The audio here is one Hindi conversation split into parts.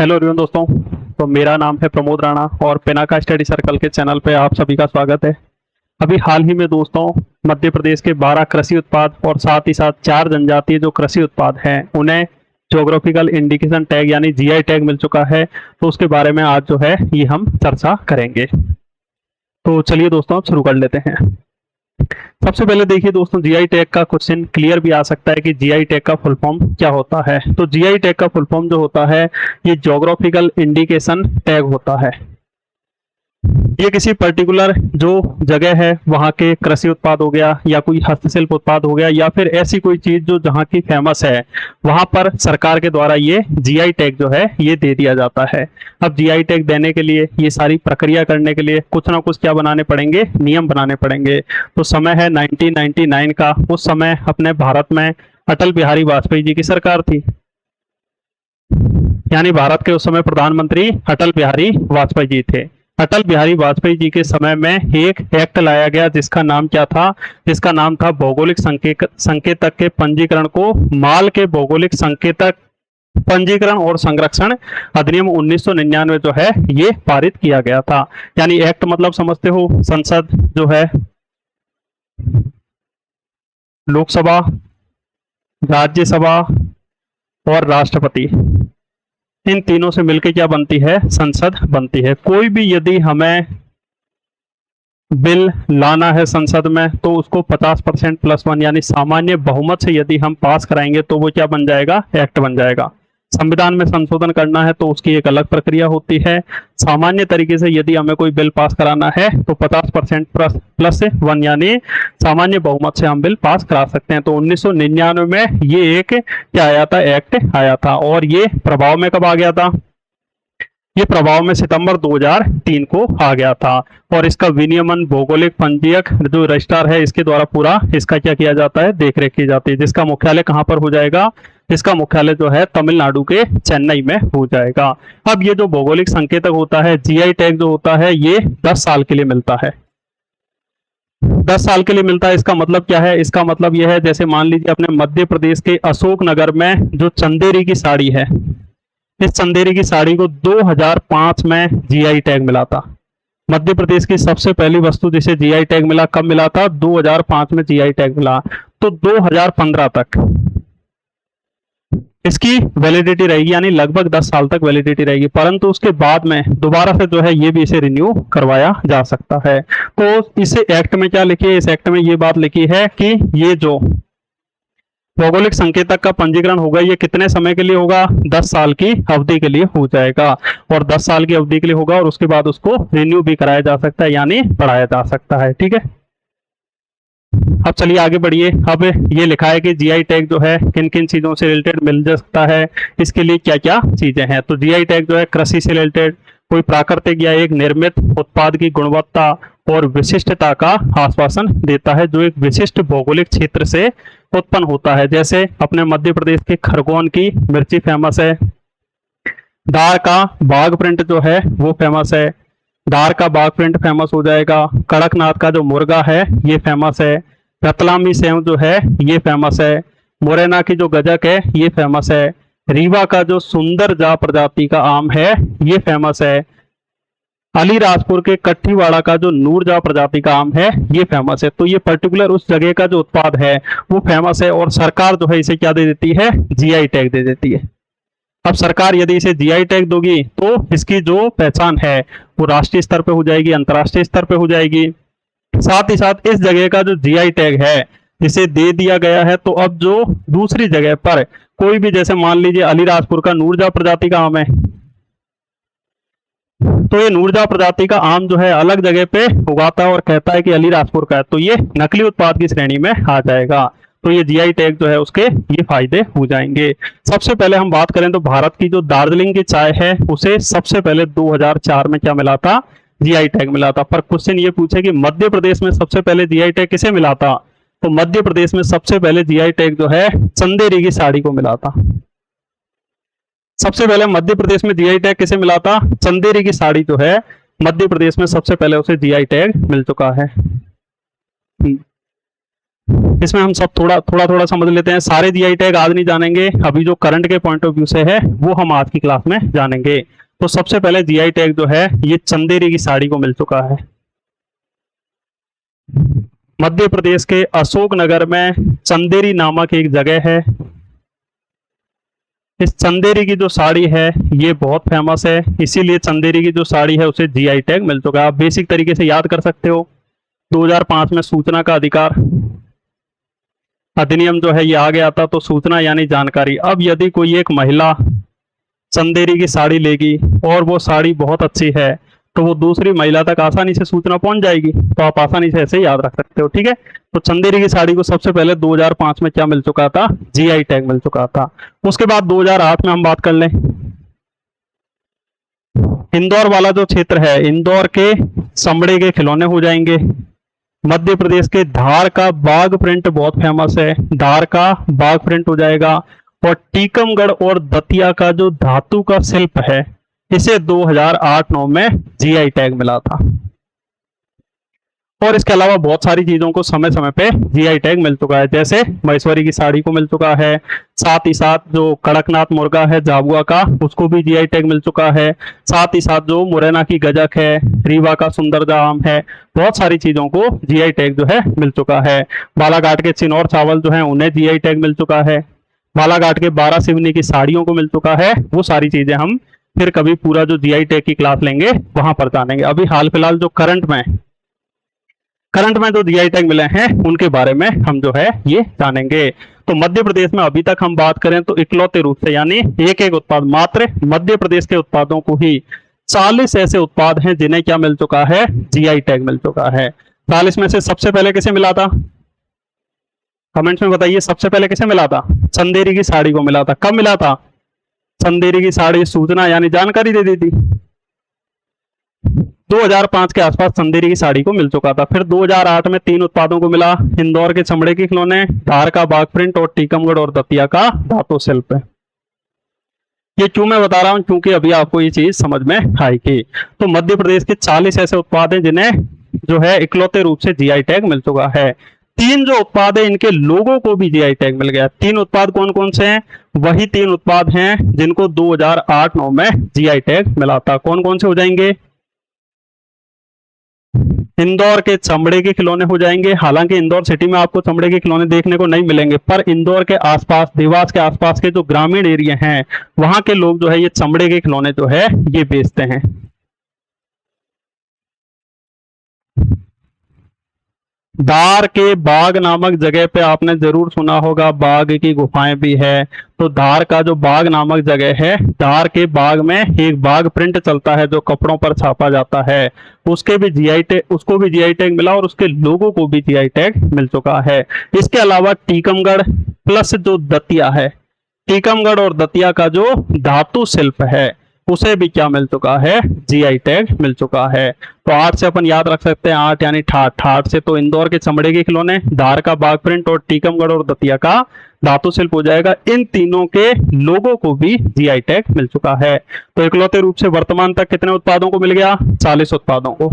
हेलो एवरीवन दोस्तों। तो मेरा नाम है प्रमोद राणा और पिनाका स्टडी सर्कल के चैनल पे आप सभी का स्वागत है। अभी हाल ही में दोस्तों मध्य प्रदेश के 12 कृषि उत्पाद और साथ ही साथ 4 जनजातीय जो कृषि उत्पाद हैं उन्हें ज्योग्राफिकल इंडिकेशन टैग यानी जीआई टैग मिल चुका है। तो उसके बारे में आज जो है ये हम चर्चा करेंगे। तो चलिए दोस्तों अब शुरू कर लेते हैं। सबसे पहले देखिए दोस्तों, जीआई टैग का क्वेश्चन क्लियर भी आ सकता है कि जीआई टैग का फुल फॉर्म क्या होता है। तो जीआई टैग का फुल फॉर्म जो होता है ये ज्योग्राफिकल इंडिकेशन टैग होता है। ये किसी पर्टिकुलर जो जगह है वहाँ के कृषि उत्पाद हो गया या कोई हस्तशिल्प उत्पाद हो गया या फिर ऐसी कोई चीज जो जहाँ की फेमस है वहां पर सरकार के द्वारा ये जीआई टैग जो है ये दे दिया जाता है। अब जीआई टैग देने के लिए ये सारी प्रक्रिया करने के लिए कुछ ना कुछ क्या बनाने पड़ेंगे, नियम बनाने पड़ेंगे। तो समय है 1999 का। उस समय अपने भारत में अटल बिहारी वाजपेयी जी की सरकार थी, यानी भारत के उस समय प्रधानमंत्री अटल बिहारी वाजपेयी जी थे। अटल बिहारी वाजपेयी जी के समय में एक एक्ट लाया गया जिसका नाम क्या था, जिसका नाम था भौगोलिक संकेतक के पंजीकरण को माल के भौगोलिक संकेतक पंजीकरण और संरक्षण अधिनियम 1999 जो है ये पारित किया गया था। यानी एक्ट मतलब समझते हो, संसद जो है, लोकसभा, राज्यसभा और राष्ट्रपति, इन तीनों से मिलकर क्या बनती है, संसद बनती है। कोई भी यदि हमें बिल लाना है संसद में तो उसको 50% प्लस वन यानी सामान्य बहुमत से यदि हम पास कराएंगे तो वो क्या बन जाएगा, एक्ट बन जाएगा। संविधान में संशोधन करना है तो उसकी एक अलग प्रक्रिया होती है। सामान्य तरीके से यदि हमें कोई बिल पास कराना है तो 50% प्लस वन यानी सामान्य बहुमत से हम बिल पास करा सकते हैं। तो 1999 में ये एक क्या आया था, एक्ट आया था। और ये प्रभाव में कब आ गया था, ये प्रभाव में सितंबर 2003 को आ गया था। और इसका विनियमन भौगोलिक पंजीयक जो रजिस्ट्रार है इसके द्वारा पूरा इसका क्या किया जाता है, देखरेख की जाती है। जिसका मुख्यालय कहाँ पर हो जाएगा, इसका मुख्यालय जो है तमिलनाडु के चेन्नई में हो जाएगा। अब ये जो भौगोलिक संकेतक होता है, जीआई टैग जो होता है, ये 10 साल के लिए मिलता है। 10 साल के लिए मिलता है। इसका मतलब क्या है, इसका मतलब यह है जैसे मान लीजिए अपने मध्य प्रदेश के अशोकनगर में जो चंदेरी की साड़ी है, इस चंदेरी की साड़ी को 2005 में जीआई टैग मिला था। मध्य प्रदेश की सबसे पहली वस्तु जिसे जीआई टैग मिला कब मिला था, 2005 में जीआई टैग मिला। तो 2015 तक इसकी वैलिडिटी रहेगी, यानी लगभग 10 साल तक वैलिडिटी रहेगी। परंतु उसके बाद में दोबारा से जो है ये भी इसे रिन्यू करवाया जा सकता है। तो इसे एक्ट में क्या लिखी है, इस एक्ट में ये बात लिखी है कि ये जो भौगोलिक संकेतक का पंजीकरण होगा ये कितने समय के लिए होगा, 10 साल की अवधि के लिए हो जाएगा। और 10 साल की अवधि के लिए होगा और उसके बाद उसको रिन्यू भी कराया जा सकता है, यानी बढ़ाया जा सकता है। ठीक है, अब चलिए आगे बढ़िए। अब ये लिखा है कि जीआई टैग जो है किन किन चीजों से रिलेटेड मिल सकता है, इसके लिए क्या क्या चीजें हैं। तो जीआई टैग जो है कृषि से रिलेटेड, कोई प्राकृतिक या एक निर्मित उत्पाद की गुणवत्ता और विशिष्टता का आश्वासन देता है जो एक विशिष्ट भौगोलिक क्षेत्र से उत्पन्न होता है। जैसे अपने मध्य प्रदेश के खरगोन की मिर्ची फेमस है, धार का बाघ प्रिंट जो है वो फेमस है, धार का बाघ प्रिंट फेमस हो जाएगा। कड़कनाथ का जो मुर्गा है ये फेमस है, रतलामी सेव जो है ये फेमस है, मुरैना की जो गजक है ये फेमस है, रीवा का जो सुंदर जा प्रजाति का आम है ये फेमस है, अलीराजपुर के कट्ठीवाड़ा का जो नूरजा प्रजाति का आम है ये फेमस है। तो ये पर्टिकुलर उस जगह का जो उत्पाद है वो फेमस है और सरकार जो है इसे क्या दे देती है, जीआई टैग दे देती है। अब सरकार यदि इसे जीआई टैग दोगी तो इसकी जो पहचान है वो राष्ट्रीय स्तर पे हो जाएगी, अंतर्राष्ट्रीय स्तर पे हो जाएगी। साथ ही साथ इस जगह का जो जीआई टैग है जिसे दे दिया गया है, तो अब जो दूसरी जगह पर कोई भी, जैसे मान लीजिए अलीराजपुर का नूरजा प्रजाति का आम है, तो ये नूरजा प्रजाति का आम जो है अलग जगह पे उगाता है और कहता है कि अलीराजपुर का है, तो ये नकली उत्पाद की श्रेणी में आ जाएगा। तो ये जीआई टैग जो है उसके ये फायदे हो जाएंगे। सबसे पहले हम बात करें तो भारत की जो दार्जिलिंग की चाय है उसे सबसे पहले 2004 में क्या मिला था, जीआई टैग मिला था। पर क्वेश्चन ये पूछे कि मध्य प्रदेश में सबसे पहले जीआई टैग किसे मिला था, तो मध्य प्रदेश में सबसे पहले जीआई टैग जो है चंदेरी की साड़ी को मिला था। सबसे पहले मध्य प्रदेश में जीआई टैग किसे मिला था, चंदेरी की साड़ी जो है मध्य प्रदेश में सबसे पहले उसे जीआई टैग मिल चुका है। इसमें हम सब थोड़ा समझ लेते हैं। सारे जीआई टैग आज नहीं जानेंगे, अभी जो करंट के पॉइंट ऑफ व्यू से है वो हम आज की क्लास में जानेंगे। तो सबसे पहले जीआई टैग जो है ये चंदेरी की साड़ी को मिल चुका है। मध्य प्रदेश के अशोकनगर में चंदेरी नामक एक जगह है। इस चंदेरी की जो साड़ी है ये बहुत फेमस है, इसीलिए चंदेरी की जो साड़ी है उसे जीआई टैग मिल चुका है। आप बेसिक तरीके से याद कर सकते हो। 2005 में सूचना का अधिकार अधिनियम जो है ये आ गया था, तो सूचना यानी जानकारी। अब यदि कोई एक महिला चंदेरी की साड़ी लेगी और वो साड़ी बहुत अच्छी है तो वो दूसरी महिला तक आसानी से सूचना पहुंच जाएगी। तो आप आसानी से ऐसे याद रख सकते हो, ठीक है। तो चंदेरी की साड़ी को सबसे पहले 2005 में क्या मिल चुका था? जीआई टैग मिल चुका था। उसके बाद 2008 में हम बात कर लें, इंदौर वाला जो क्षेत्र है, इंदौर के चमड़े के खिलौने हो जाएंगे। मध्य प्रदेश के धार का बाघ प्रिंट बहुत फेमस है, धार का बाघ प्रिंट हो जाएगा। और टीकमगढ़ और दतिया का जो धातु का शिल्प है इसे 2008-9 में जीआई टैग मिला था। और इसके अलावा बहुत सारी चीजों को समय समय पे जीआई टैग मिल चुका है, जैसे महेश्वरी की साड़ी को मिल चुका है। साथ ही साथ जो कड़कनाथ मुर्गा है झाबुआ का, उसको भी जीआई टैग मिल चुका है। साथ ही साथ जो मुरैना की गजक है, रीवा का सुंदरजा आम है, बहुत सारी चीजों को जीआई टैग जो है मिल चुका है। बालाघाट के चिनौर चावल जो है उन्हें जीआई टैग मिल चुका है। बालाघाट के 12 सिवनी की साड़ियों को मिल चुका है। वो सारी चीजें हम फिर कभी पूरा जो जीआई टैग की क्लास लेंगे वहां पर जानेंगे। अभी हाल फिलहाल जो करंट में जो जीआई टैग मिले हैं उनके बारे में हम जो है ये जानेंगे। तो मध्य प्रदेश में अभी तक हम बात करें तो इकलौते रूप से यानी एक उत्पाद मात्र मध्य प्रदेश के उत्पादों को ही 40 ऐसे उत्पाद हैं जिन्हें क्या मिल चुका है? जीआई टैग मिल चुका है। 40 में से सबसे पहले किसे मिला था? कमेंट्स में बताइए, सबसे पहले किसे मिला था? चंदेरी की साड़ी को मिला था। कब मिला था? चंदेरी की साड़ी सूचना यानी जानकारी दे दी थी। 2005 के आसपास चंदेरी की साड़ी को मिल चुका था। फिर 2008 में 3 उत्पादों को मिला, इंदौर के चमड़े के खिलौने, धार का बाघ प्रिंट और टीकमगढ़ और दतिया का धातु शिल्प। ये क्यों मैं बता रहा हूं? क्योंकि अभी आपको ये चीज समझ में आएगी। तो मध्य प्रदेश के 40 ऐसे उत्पाद हैं जिन्हें जो है इकलौते रूप से जीआई टैग मिल चुका है। 3 जो उत्पाद है इनके लोगों को भी जीआई टैग मिल गया। 3 उत्पाद कौन कौन से हैं? वही 3 उत्पाद हैं जिनको 2008-9 में जीआई टैग मिला था। कौन कौन से हो जाएंगे? इंदौर के चमड़े के खिलौने हो जाएंगे। हालांकि इंदौर सिटी में आपको चमड़े के खिलौने देखने को नहीं मिलेंगे, पर इंदौर के आसपास, देवास के आसपास के जो ग्रामीण एरिया हैं वहां के लोग जो है ये चमड़े के खिलौने जो है ये बेचते हैं। धार के बाघ नामक जगह पे आपने जरूर सुना होगा, बाघ की गुफाएं भी है। तो धार का जो बाघ नामक जगह है, धार के बाघ में एक बाघ प्रिंट चलता है जो कपड़ों पर छापा जाता है, उसको भी जीआई टैग मिला और उसके लोगों को भी जीआई टैग मिल चुका है। इसके अलावा टीकमगढ़ प्लस जो दतिया है, टीकमगढ़ और दतिया का जो धातु शिल्प है उसे भी क्या मिल चुका है? जीआई टैग मिल चुका है। तो 8 से अपन याद रख सकते हैं, 8 यानी ठाठ। ठाठ से तो इंदौर के चमड़े के खिलौने, धार का बाघ प्रिंट और टीकमगढ़ और दतिया का धातु शिल्प हो जाएगा। इन तीनों के लोगों को भी जीआई टैग मिल चुका है। तो इकलौते रूप से वर्तमान तक कितने उत्पादों को मिल गया? 40 उत्पादों को।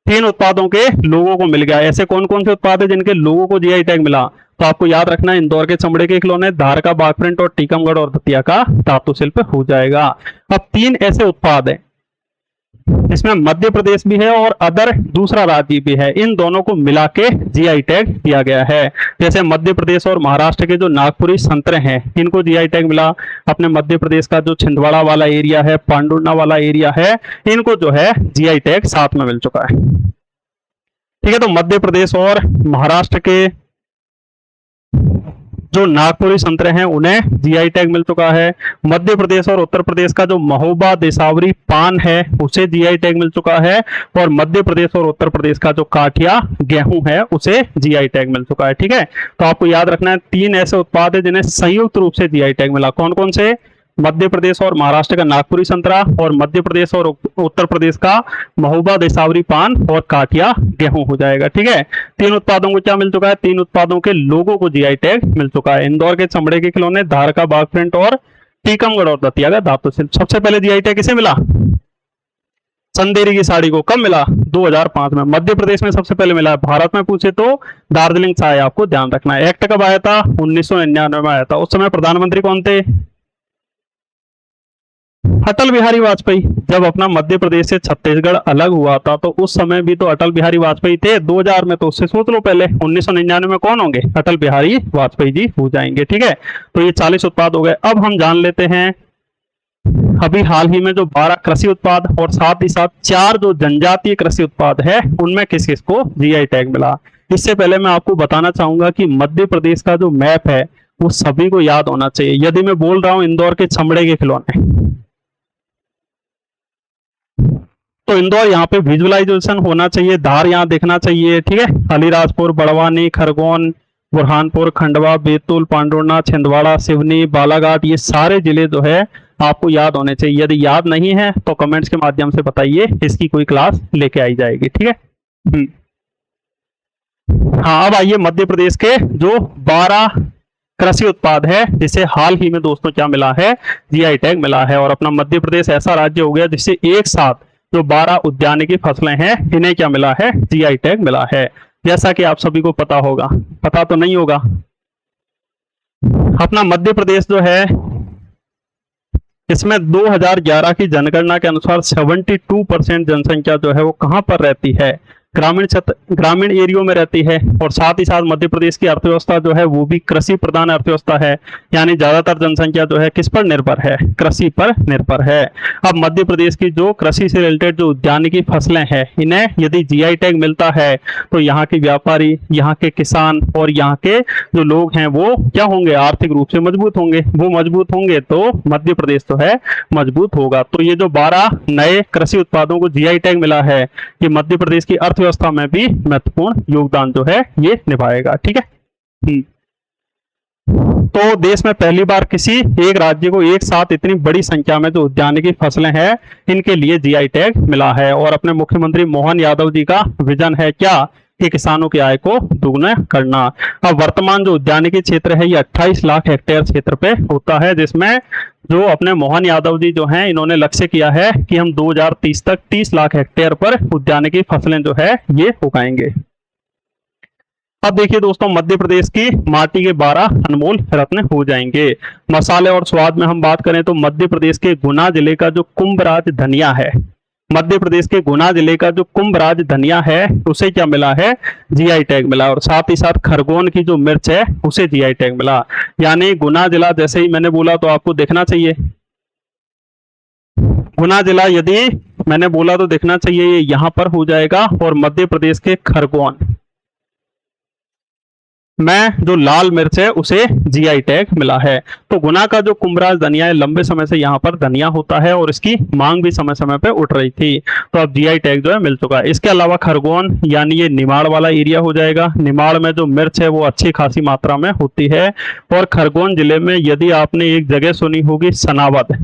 3 उत्पादों के लोगों को मिल गया। ऐसे कौन कौन से उत्पाद है जिनके लोगों को जीआई टैग मिला? तो आपको याद रखना है, इंदौर के चमड़े के खिलौने, धार का बाघ प्रिंट और टीकमगढ़ और दतिया का धातु शिल्प हो जाएगा। अब 3 ऐसे उत्पाद हैं, इसमें मध्य प्रदेश भी है और अदर दूसरा राज्य भी है, इन दोनों को मिला के जीआई टैग दिया गया है। जैसे मध्य प्रदेश और महाराष्ट्र के जो नागपुरी संतरे हैं इनको जीआई टैग मिला। अपने मध्य प्रदेश का जो छिंदवाड़ा वाला एरिया है, पांडुर्णा वाला एरिया है, इनको जो है जीआई टैग साथ में मिल चुका है। ठीक है, तो मध्य प्रदेश और महाराष्ट्र के जो नागपुरी संतरे हैं उन्हें जीआई टैग मिल चुका है। मध्य प्रदेश और उत्तर प्रदेश का जो महोबा देसावरी पान है उसे जीआई टैग मिल चुका है। और मध्य प्रदेश और उत्तर प्रदेश का जो काठिया गेहूं है उसे जीआई टैग मिल चुका है। ठीक है, तो आपको याद रखना है 3 ऐसे उत्पाद है जिन्हें संयुक्त रूप से जीआई टैग मिला। कौन कौन से? मध्य प्रदेश और महाराष्ट्र का नागपुरी संतरा, और मध्य प्रदेश और उत्तर प्रदेश का महोबा देसावरी पान और काठिया गेहूं हो जाएगा। ठीक है, 3 उत्पादों को क्या मिल चुका है? 3 उत्पादों के लोगों को जीआई टैग मिल चुका है। इंदौर के चमड़े के खिलौने, धार का बाघ प्रिंट और टीकमगढ़ और दतिया का धातु शिल्प। सबसे पहले जीआई टैग किसे मिला? चंदेरी की साड़ी को कब मिला? 2005 में। मध्य प्रदेश में सबसे पहले मिला है। भारत में पूछे तो दार्जिलिंग चाय आपको ध्यान रखना है। एक्ट कब आया था? 1999 में आया था। उस समय प्रधानमंत्री कौन थे? अटल बिहारी वाजपेयी। जब अपना मध्य प्रदेश से छत्तीसगढ़ अलग हुआ था तो उस समय भी तो अटल बिहारी वाजपेयी थे। 2000 में तो उससे सोच लो पहले। 1999 में कौन होंगे? अटल बिहारी वाजपेयी जी हो जाएंगे। ठीक है, तो ये 40 उत्पाद हो गए। अब हम जान लेते हैं अभी हाल ही में जो 12 कृषि उत्पाद और साथ ही साथ 4 जो जनजातीय कृषि उत्पाद है उनमें किस किस को जीआई टैग मिला। इससे पहले मैं आपको बताना चाहूंगा कि मध्य प्रदेश का जो मैप है वो सभी को याद होना चाहिए। यदि मैं बोल रहा हूं इंदौर के चमड़े के खिलौने, तो इंदौर यहाँ पे विजुअलाइजेशन होना चाहिए, धार यहाँ देखना चाहिए। ठीक है, अलीराजपुर, बड़वानी, खरगोन, बुरहानपुर, खंडवा, बैतूल, पांडुर्णा, छिंदवाड़ा, सिवनी, बालाघाट, ये सारे जिले जो है आपको याद होने चाहिए। यदि याद नहीं है तो कमेंट्स के माध्यम से बताइए, इसकी कोई क्लास लेके आई जाएगी। ठीक है। हाँ, अब आइए मध्य प्रदेश के जो 12 कृषि उत्पाद है जिसे हाल ही में दोस्तों क्या मिला है? जीआई टैग मिला है। और अपना मध्य प्रदेश ऐसा राज्य हो गया जिससे एक साथ जो 12 उद्यानिकी फसलें हैं इन्हें क्या मिला है? जीआई टैग मिला है। जैसा कि आप सभी को पता होगा, पता तो नहीं होगा, अपना मध्य प्रदेश जो है इसमें 2011 की जनगणना के अनुसार 72% जनसंख्या जो है वो कहां पर रहती है? ग्रामीण एरियो में रहती है। और साथ ही साथ मध्य प्रदेश की अर्थव्यवस्था जो है वो भी कृषि प्रधान अर्थव्यवस्था है, यानी ज्यादातर जनसंख्या जो है किस पर निर्भर है? कृषि पर निर्भर है। अब मध्य प्रदेश की जो कृषि से रिलेटेड जो उद्यानिकी फसलें हैं इन्हें यदि जीआई टैग मिलता है तो यहाँ के व्यापारी, यहाँ के किसान और यहाँ के जो लोग हैं वो क्या होंगे? आर्थिक रूप से मजबूत होंगे। वो मजबूत होंगे तो मध्य प्रदेश तो है मजबूत होगा। तो ये जो 12 नए कृषि उत्पादों को जीआई टैग मिला है ये मध्य प्रदेश की अर्थव्यवस्था में भी महत्वपूर्ण योगदान जो है ये निभाएगा। ठीक है। तो देश में पहली बार किसी एक राज्य को एक साथ इतनी बड़ी संख्या में जो उद्यानिकी फसलें हैं इनके लिए जीआई टैग मिला है। और अपने मुख्यमंत्री मोहन यादव जी का विजन है क्या? कि किसानों की आय को दुगना करना। अब वर्तमान जो उद्यानिकी क्षेत्र है ये 28 लाख हेक्टेयर क्षेत्र पे होता है, जिसमें जो अपने मोहन यादव जी जो हैं इन्होंने लक्ष्य किया है कि हम 2030 तक 30 लाख हेक्टेयर पर उद्यानिकी फसलें जो है ये उगाएंगे। अब देखिए दोस्तों, मध्य प्रदेश की माटी के 12 अनमोल रत्न हो जाएंगे। मसाले और स्वाद में हम बात करें तो मध्य प्रदेश के गुना जिले का जो कुंभराज धनिया है, मध्य प्रदेश के गुना जिले का जो कुंभराज धनिया है उसे क्या मिला है? जीआई टैग मिला। और साथ ही साथ खरगोन की जो मिर्च है उसे जीआई टैग मिला। यानी गुना जिला जैसे ही मैंने बोला तो आपको देखना चाहिए, गुना जिला यदि मैंने बोला तो देखना चाहिए ये यहां पर हो जाएगा। और मध्य प्रदेश के खरगोन में जो लाल मिर्च है उसे जीआई टैग मिला है। तो गुना का जो कुंभराज धनिया है लंबे समय से यहाँ पर धनिया होता है और इसकी मांग भी समय समय पे उठ रही थी, तो अब जीआई टैग जो है मिल चुका है। इसके अलावा खरगोन यानी ये निमाड़ वाला एरिया हो जाएगा। निमाड़ में जो मिर्च है वो अच्छी खासी मात्रा में होती है। और खरगोन जिले में यदि आपने एक जगह सुनी होगी सनावद,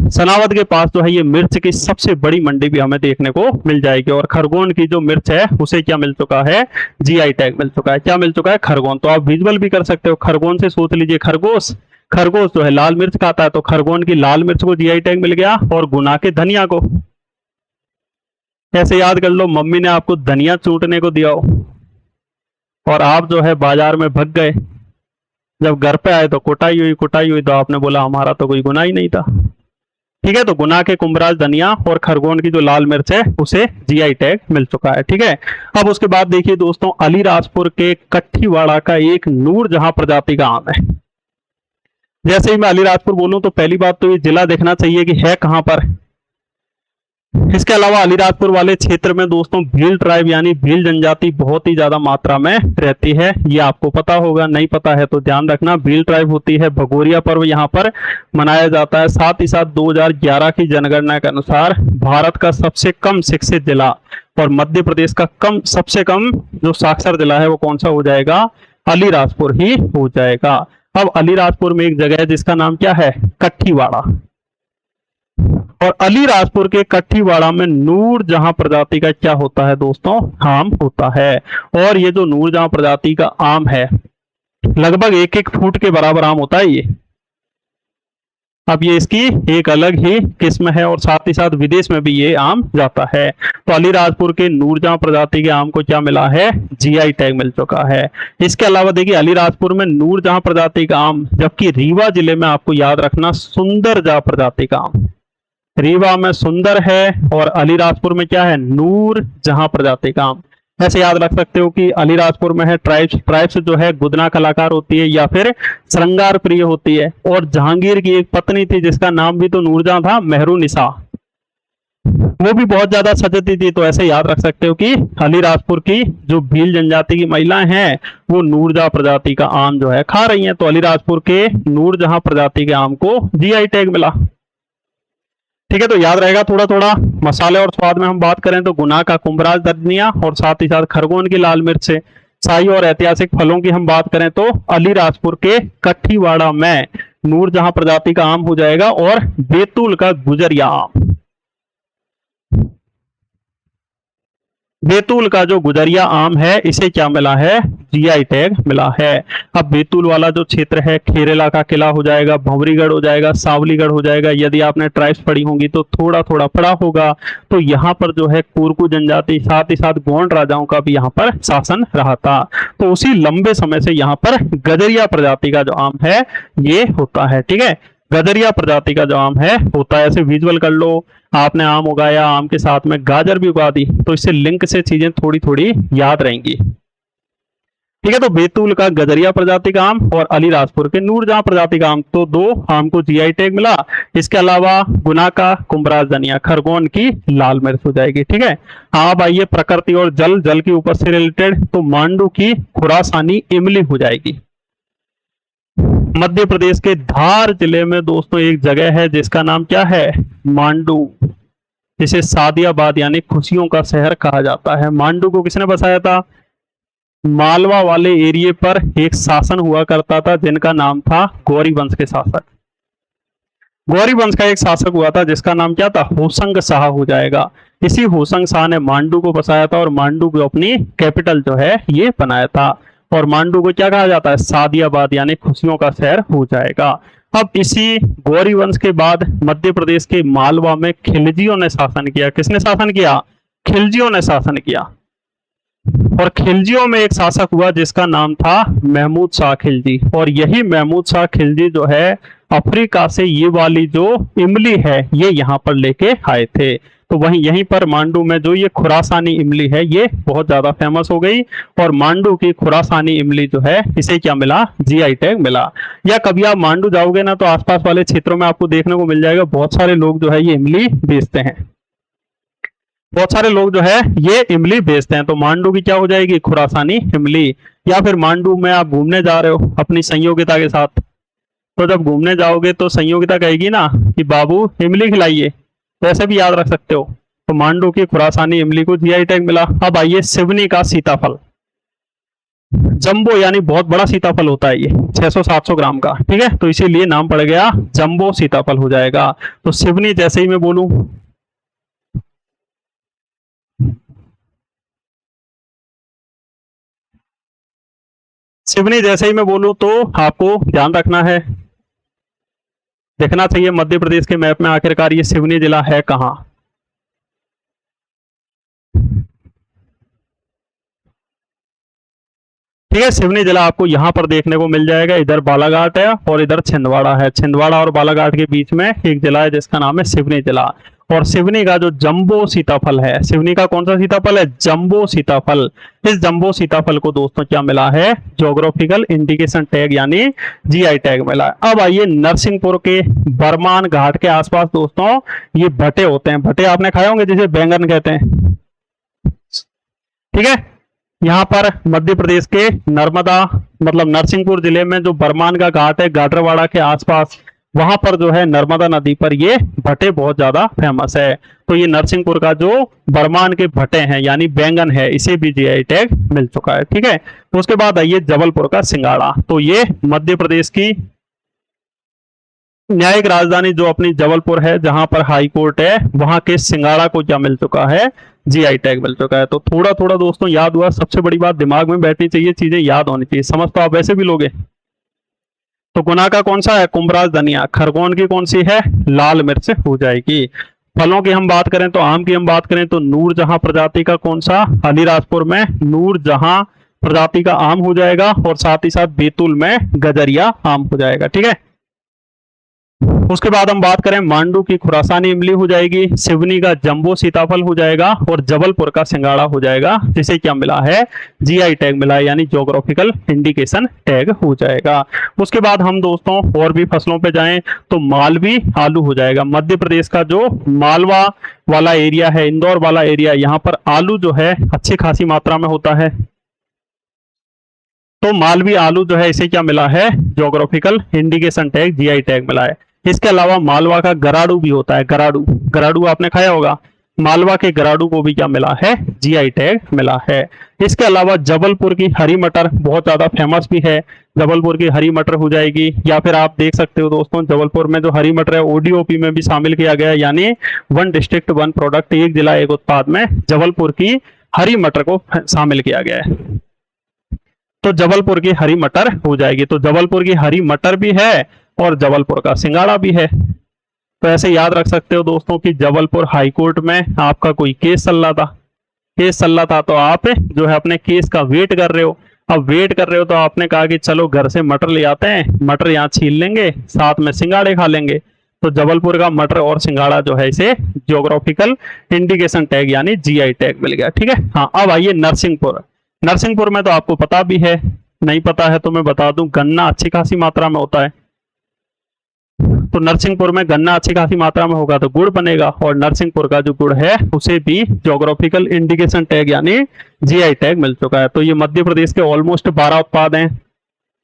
सनावद के पास जो है ये मिर्च की सबसे बड़ी मंडी भी हमें देखने को मिल जाएगी। और खरगोन की जो मिर्च है उसे क्या मिल चुका है? जीआई टैग मिल चुका है। क्या मिल चुका है? खरगोन। तो आप विजुअल भी कर सकते हो, खरगोन से सोच लीजिए खरगोश, खरगोश जो है लाल मिर्च खाता है तो खरगोन की लाल मिर्च को जीआई टैग मिल गया और गुना के धनिया को। ऐसे याद कर लो, मम्मी ने आपको धनिया चूटने को दिया हो और आप जो है बाजार में भग गए, जब घर पे आए तो कुटाई हुई तो आपने बोला हमारा तो कोई गुनाह ही नहीं था। ठीक है, तो गुना के कुंभराज धनिया और खरगोन की जो लाल मिर्च है उसे जीआई टैग मिल चुका है। ठीक है, अब उसके बाद देखिए दोस्तों, अलीराजपुर के कट्ठीवाड़ा का एक नूरजहां प्रजाति का आम है। जैसे ही मैं अलीराजपुर बोलूं तो पहली बात तो ये जिला देखना चाहिए कि है कहां पर। इसके अलावा अलीराजपुर वाले क्षेत्र में दोस्तों भील ट्राइब यानी भील जनजाति बहुत ही ज्यादा मात्रा में रहती है। ये आपको पता होगा, नहीं पता है तो ध्यान रखना। भील ट्राइब होती है, भगोरिया पर्व यहाँ पर मनाया जाता है। साथ ही साथ 2011 की जनगणना के अनुसार भारत का सबसे कम शिक्षित जिला और मध्य प्रदेश का सबसे कम जो साक्षर जिला है वो कौन सा हो जाएगा? अलीराजपुर ही हो जाएगा। अब अलीराजपुर में एक जगह है जिसका नाम क्या है? कट्ठीवाड़ा। और अलीराजपुर के कट्ठीवाड़ा में नूरजहां प्रजाति का क्या होता है दोस्तों? आम होता है। और ये जो नूरजहां प्रजाति का आम है लगभग 1-1 फुट के बराबर आम होता है ये। अब ये इसकी एक अलग ही किस्म है और साथ ही साथ विदेश में भी ये आम जाता है। तो अलीराजपुर के नूरजहां प्रजाति के आम को क्या मिला है, जीआई टैग मिल चुका है। इसके अलावा देखिए अलीराजपुर में नूरजहां प्रजाति का आम, जबकि रीवा जिले में आपको याद रखना सुंदरजहां प्रजाति का आम। रीवा में सुंदर है और अलीराजपुर में क्या है, नूरजहां प्रजाति का आम। ऐसे याद रख सकते हो कि अलीराजपुर में है ट्राइब्स जो है गुदना कलाकार होती है या फिर श्रृंगार प्रिय होती है। और जहांगीर की एक पत्नी थी जिसका नाम भी तो नूरजहां था, मेहरुनिसा, वो भी बहुत ज्यादा सजती थी। तो ऐसे याद रख सकते हो कि अलीराजपुर की जो भील जनजाति की महिलाएं हैं वो नूरजहां प्रजाति का आम जो है खा रही हैं। तो अलीराजपुर के नूरजहां प्रजाति के आम को जीआई टैग मिला। ठीक है, तो याद रहेगा थोड़ा थोड़ा। मसाले और स्वाद में हम बात करें तो गुना का कुंभराज धनिया और साथ ही साथ खरगोन की लाल मिर्च से। शाही और ऐतिहासिक फलों की हम बात करें तो अलीराजपुर के कठीवाड़ा में नूरजहां प्रजाति का आम हो जाएगा और बैतूल का गुजरिया आम। बैतूल का जो गुजरिया आम है इसे क्या मिला है, जीआई टैग मिला है। अब बैतूल वाला जो क्षेत्र है खेरेला का किला हो जाएगा, भंवरीगढ़ हो जाएगा, सावलीगढ़ हो जाएगा। यदि आपने ट्राइब्स पढ़ी होंगी तो थोड़ा थोड़ा पढ़ा होगा। तो यहाँ पर जो है कोरकू जनजाति साथ ही साथ गोंड राजाओं का भी यहाँ पर शासन रहा था। तो उसी लंबे समय से यहाँ पर गजरिया प्रजाति का जो आम है ये होता है। ठीक है, गजरिया प्रजाति का जो आम है होता है। ऐसे विजुअल कर लो, आपने आम उगाया, आम के साथ में गाजर भी उगा दी, तो इससे लिंक से चीजें थोड़ी थोड़ी याद रहेंगी। ठीक है, तो बैतूल का गजरिया प्रजाति का आम और अलीराजपुर के नूरजहां प्रजाति का आम, तो दो आम को जीआई टैग मिला। इसके अलावा गुना का कुंभराज धनिया, खरगोन की लाल मिर्च हो जाएगी। ठीक है, अब आइए प्रकृति और जल, जल की उपज से रिलेटेड, तो मांडू की खुरासानी इमली हो जाएगी। मध्य प्रदेश के धार जिले में दोस्तों एक जगह है जिसका नाम क्या है, मांडू, जिसे सादियाबाद यानी खुशियों का शहर कहा जाता है। मांडू को किसने बसाया था, मालवा वाले एरिया पर एक शासन हुआ करता था जिनका नाम था गौरी वंश के शासक। गौरी वंश का एक शासक हुआ था जिसका नाम क्या था, होशंग शाह हो जाएगा। इसी होशंग शाह ने मांडू को बसाया था और मांडू को अपनी कैपिटल जो है ये बनाया था। और मांडू को क्या कहा जाता है, सादियाबाद यानी खुशियों का शहर हो जाएगा। अब इसी गौरी वंश के बाद मध्य प्रदेश के मालवा में खिलजियों ने शासन किया। किसने शासन किया, खिलजियों ने शासन किया। और खिलजियों में एक शासक हुआ जिसका नाम था महमूद शाह खिलजी। और यही महमूद शाह खिलजी जो है अफ्रीका से ये वाली जो इमली है ये यहाँ पर लेके आए थे। तो वहीं यहीं पर मांडू में जो ये खुरासानी इमली है ये बहुत ज्यादा फेमस हो गई। और मांडू की खुरासानी इमली जो है इसे क्या मिला, जीआई टैग मिला। या कभी आप मांडू जाओगे ना तो आसपास वाले क्षेत्रों में आपको देखने को मिल जाएगा बहुत सारे लोग जो है ये इमली बेचते हैं। बहुत सारे लोग जो है ये इमली बेचते हैं। तो मांडू की क्या हो जाएगी, खुरासानी इमली। या फिर मांडू में आप घूमने जा रहे हो अपनी संयोगिता के साथ, तो जब घूमने जाओगे तो संयोगिता कहेगी ना कि बाबू इमली खिलाइए, तो ऐसे भी याद रख सकते हो। तो मांडू की खुरासानी इमली को जीआई टैग मिला। अब आइए सिवनी का सीताफल, जंबो यानी बहुत बड़ा सीताफल होता है ये 600-700 ग्राम का। ठीक है, तो इसीलिए नाम पड़ गया जंबो सीताफल हो जाएगा। तो सिवनी जैसे ही मैं बोलूं, सिवनी जैसे ही मैं बोलूं तो आपको ध्यान रखना है, देखना चाहिए मध्य प्रदेश के मैप में आखिरकार ये सिवनी जिला है कहां। ठीक है, सिवनी जिला आपको यहां पर देखने को मिल जाएगा। इधर बालाघाट है और इधर छिंदवाड़ा है। छिंदवाड़ा और बालाघाट के बीच में एक जिला है जिसका नाम है सिवनी जिला। और सिवनी का जो जंबो सीताफल है, सिवनी का कौन सा सीताफल है, जंबो सीताफल। इस जंबो सीताफल को दोस्तों क्या मिला है, ज्योग्राफिकल इंडिकेशन टैग यानी जीआई टैग मिला है। अब आइए नरसिंहपुर के बरमान घाट के आसपास दोस्तों ये भटे होते हैं। भटे आपने खाए होंगे जिसे बैंगन कहते हैं। ठीक है, यहाँ पर मध्य प्रदेश के नर्मदा मतलब नरसिंहपुर जिले में जो बरमान का घाट है गाडरवाड़ा के आसपास, वहां पर जो है नर्मदा नदी पर ये भटे बहुत ज्यादा फेमस है। तो ये नरसिंहपुर का जो बरमान के भटे हैं यानी बैंगन है इसे भी जीआई टैग मिल चुका है। ठीक है, तो उसके बाद आइए जबलपुर का सिंगाड़ा। तो ये मध्य प्रदेश की न्यायिक राजधानी जो अपनी जबलपुर है जहां पर हाई कोर्ट है, वहां के सिंगाड़ा को क्या मिल चुका है, जीआई टैग मिल चुका है। तो थोड़ा थोड़ा दोस्तों याद हुआ। सबसे बड़ी बात दिमाग में बैठनी चाहिए, चीजें याद होनी चाहिए। समझ तो आप वैसे भी लोगे। तो गुना का कौन सा है, कुम्भराज धनिया। खरगोन की कौन सी है, लाल मिर्च हो जाएगी। फलों की हम बात करें तो आम की हम बात करें तो नूरजहां प्रजाति का कौन सा, अलीराजपुर में नूरजहां प्रजाति का आम हो जाएगा, और साथ ही साथ बैतूल में गजरिया आम हो जाएगा। ठीक है, उसके बाद हम बात करें मांडू की खुरासानी इमली हो जाएगी, सिवनी का जंबो सीताफल हो जाएगा, और जबलपुर का सिंगाड़ा हो जाएगा, जिसे क्या मिला है, जीआई टैग मिला है, यानी ज्योग्राफिकल इंडिकेशन टैग हो जाएगा। उसके बाद हम दोस्तों और भी फसलों पे जाएं तो मालवी आलू हो जाएगा। मध्य प्रदेश का जो मालवा वाला एरिया है, इंदौर वाला एरिया, यहाँ पर आलू जो है अच्छी खासी मात्रा में होता है। तो मालवी आलू जो है इसे क्या मिला है, geographical indication tag, GI tag मिला है। इसके अलावा मालवा का गराड़ू भी होता है, गराड़ू, गराड़ू आपने खाया होगा, मालवा के गराड़ू को भी क्या मिला है, जीआई टैग मिला है। इसके अलावा जबलपुर की हरी मटर बहुत ज्यादा फेमस भी है, जबलपुर की हरी मटर हो जाएगी। या फिर आप देख सकते हो दोस्तों, जबलपुर में जो हरी मटर है ओडीओपी में भी शामिल किया गया है, यानी वन डिस्ट्रिक्ट वन प्रोडक्ट, एक जिला एक उत्पाद में जबलपुर की हरी मटर को शामिल किया गया है। तो जबलपुर की हरी मटर हो जाएगी। तो जबलपुर की हरी मटर भी है और जबलपुर का सिंगाड़ा भी है। तो ऐसे याद रख सकते हो दोस्तों कि जबलपुर हाईकोर्ट में आपका कोई केस चल रहा था, केस चल रहा था, तो आप जो है अपने केस का वेट कर रहे हो। अब वेट कर रहे हो तो आपने कहा कि चलो घर से मटर ले आते हैं, मटर यहाँ छील लेंगे, साथ में सिंगाड़े खा लेंगे। तो जबलपुर का मटर और सिंगाड़ा जो है इसे ज्योग्राफिकल इंडिकेशन टैग यानी जीआई टैग मिल गया। ठीक है, हाँ। अब आइए नरसिंहपुर। नरसिंहपुर में तो आपको पता भी है, नहीं पता है तो मैं बता दूं, गन्ना अच्छी खासी मात्रा में होता है। तो नरसिंहपुर में गन्ना अच्छी खासी मात्रा में होगा तो गुड़ बनेगा, और नरसिंहपुर का जो गुड़ है उसे भी ज्योग्राफिकल इंडिकेशन टैग यानी जीआई टैग मिल चुका है। तो ये मध्य प्रदेश के ऑलमोस्ट 12 उत्पाद हैं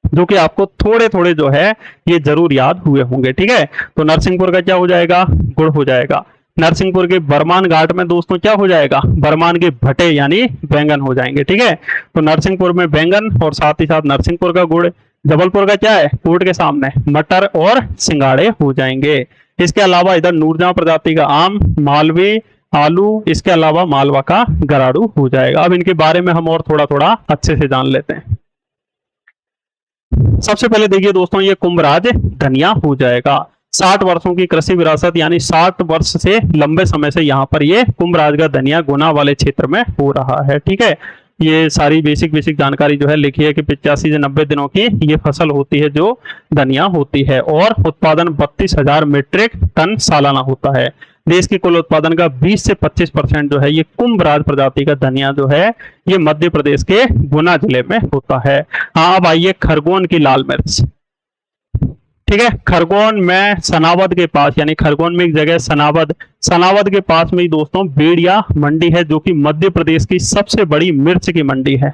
जो कि आपको थोड़े थोड़े जो है ये जरूर याद हुए होंगे। ठीक है, तो नरसिंहपुर का क्या हो जाएगा, गुड़ हो जाएगा। नरसिंहपुर के बरमान घाट में दोस्तों क्या हो जाएगा, बरमान के भटे यानी बैंगन हो जाएंगे। ठीक है, तो नरसिंहपुर में बैंगन और साथ ही साथ नरसिंहपुर का गुड़। जबलपुर का क्या है, कोर्ट के सामने मटर और सिंगाड़े हो जाएंगे। इसके अलावा इधर नूरजहां प्रजाति का आम, मालवी आलू, इसके अलावा मालवा का गराड़ू हो जाएगा। अब इनके बारे में हम और थोड़ा थोड़ा अच्छे से जान लेते हैं। सबसे पहले देखिए दोस्तों, ये कुंभराज धनिया हो जाएगा। 60 वर्षों की कृषि विरासत यानी 60 वर्ष से लंबे समय से यहाँ पर ये कुंभराज का धनिया गुना वाले क्षेत्र में हो रहा है। ठीक है, ये सारी बेसिक जानकारी जो है लिखी है कि 85 से 90 दिनों की ये फसल होती है जो धनिया होती है, और उत्पादन 32,000 मीट्रिक टन सालाना होता है। देश के कुल उत्पादन का 20 से 25% जो है ये कुंभराज प्रजाति का धनिया जो है ये मध्य प्रदेश के गुना जिले में होता है। हाँ, अब आइए खरगोन की लाल मिर्च। ठीक है, खरगोन में सनावद के पास, यानी खरगोन में एक जगह सनावद, सनावद के पास में ही दोस्तों बेड़िया मंडी है, जो कि मध्य प्रदेश की सबसे बड़ी मिर्च की मंडी है।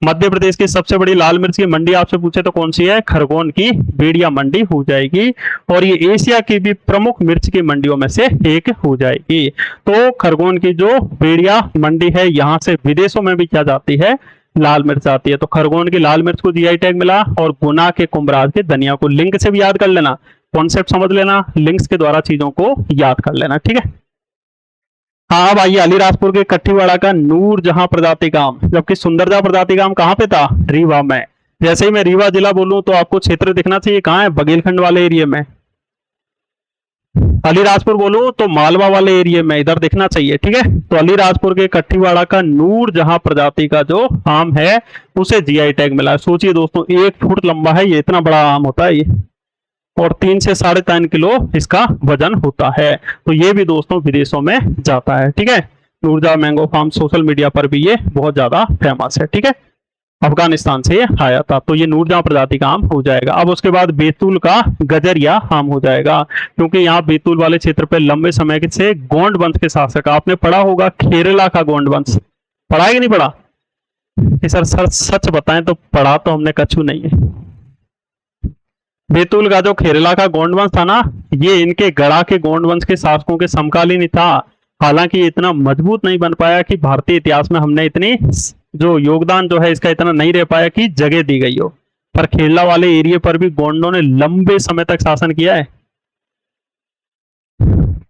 मध्य प्रदेश की सबसे बड़ी लाल मिर्च की मंडी आपसे पूछे तो कौन सी है, खरगोन की बेड़िया मंडी हो जाएगी, और ये एशिया की भी प्रमुख मिर्च की मंडियों में से एक हो जाएगी। तो खरगोन की जो बेड़िया मंडी है, यहाँ से विदेशों में भी क्या जाती है, लाल मिर्च आती है। तो खरगोन की लाल मिर्च को जीआई टैग मिला, और गुना के कुंभराज के धनिया को लिंक से भी याद कर लेना, कॉन्सेप्ट समझ लेना, लिंक्स के द्वारा चीजों को याद कर लेना। ठीक है, हाँ। अब आइए अलीराजपुर के कट्टीवाड़ा का नूरजहां प्रजाति का आम, जबकि सुंदरजहां प्रजाति का आम कहाँ पे था, रीवा में। जैसे ही मैं रीवा जिला बोलूं तो आपको क्षेत्र दिखना चाहिए, कहाँ है, बघेलखंड वाले एरिया में। अलीराजपुर बोलूं तो मालवा वाले एरिया में, इधर दिखना चाहिए। ठीक है, तो अलीराजपुर के कट्टीवाड़ा का नूरजहां प्रजाति का जो आम है उसे जीआई टैग मिला है। सोचिए दोस्तों, 1 फुट लंबा है ये, इतना बड़ा आम होता है ये, और 3 से 3.5 किलो इसका वजन होता है। तो ये भी दोस्तों विदेशों में जाता है। ठीक है, Noorjahan mango farm social media पर भी ये बहुत ज्यादा फेमस है। ठीक है, अफगानिस्तान से ये आया था। तो ये नूरजहां प्रजाति का आम हो जाएगा। अब उसके बाद बैतूल का गजरिया आम हो जाएगा, क्योंकि यहाँ बैतूल वाले क्षेत्र पे लंबे समय से गोंड वंश के शासक, आपने पढ़ा होगा खेरला का गोंड वंश, पढ़ा है कि नहीं पढ़ा कि सर सच बताएं तो पढ़ा तो हमने कछु नहीं है। बैतूल का जो खेरला का गोंड वंश था ना, ये इनके गढ़ा के गोंड वंश के शासकों के समकालीन ही था। हालांकि ये इतना मजबूत नहीं बन पाया कि भारतीय इतिहास में हमने इतनी जो योगदान जो है इसका इतना नहीं रह पाया कि जगह दी गई हो, पर खेरला वाले एरिया पर भी गोंडों ने लंबे समय तक शासन किया है।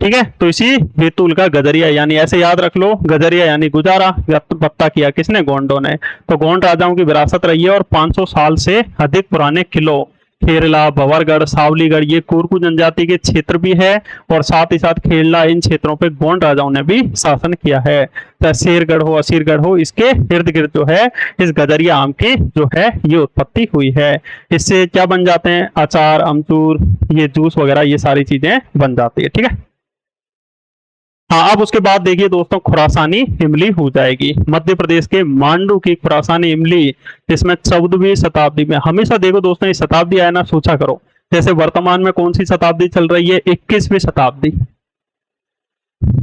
ठीक है, तो इसी बैतूल का गजरिया, यानी ऐसे याद रख लो, गजरिया यानी गुजारा, पत्ता किया किसने, गोंडों ने। तो गोंड राजाओं की विरासत रही है, और 500 साल से अधिक पुराने किलों खेरला, भंवरगढ़, सावलीगढ़ ये कोरकू जनजाति के क्षेत्र भी है, और साथ ही साथ खेरला इन क्षेत्रों पे गोंड राजाओं ने भी शासन किया है। तो शेरगढ़ हो, असीरगढ़ हो, इसके इर्द गिर्द जो है इस गजरिया आम की जो है ये उत्पत्ति हुई है। इससे क्या बन जाते हैं, अचार, अमचूर, ये जूस वगैरह ये सारी चीजें बन जाती है। ठीक है, हाँ अब उसके बाद देखिए दोस्तों खुरासानी इमली हो जाएगी। मध्य प्रदेश के मांडू की खुरासानी इमली, जिसमें 14वीं शताब्दी में, हमेशा देखो दोस्तों ये शताब्दी आए ना सोचा करो, जैसे वर्तमान में कौन सी शताब्दी चल रही है, 21वीं शताब्दी,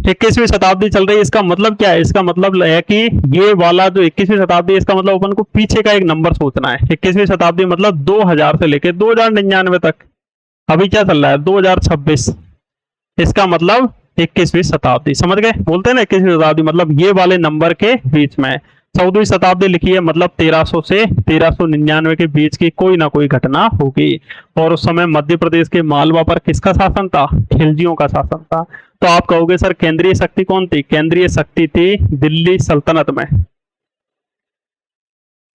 21वीं शताब्दी चल रही है। इसका मतलब क्या है, इसका मतलब है कि ये वाला जो 21वीं शताब्दी है, इसका मतलब अपन को पीछे का एक नंबर सोचना है। 21वीं शताब्दी मतलब 2000 से लेकर 2099 तक, अभी क्या चल रहा है 2026, इसका मतलब 21वीं शताब्दी, समझ गए, बोलते हैं ना 21वीं शताब्दी मतलब ये वाले नंबर के बीच में। 14वीं शताब्दी लिखी है मतलब 1300 से 1399 के बीच की कोई ना कोई घटना होगी। और उस समय मध्य प्रदेश के मालवा पर किसका शासन था, खिलजियों का शासन था। तो आप कहोगे सर केंद्रीय शक्ति कौन थी, केंद्रीय शक्ति थी दिल्ली सल्तनत में।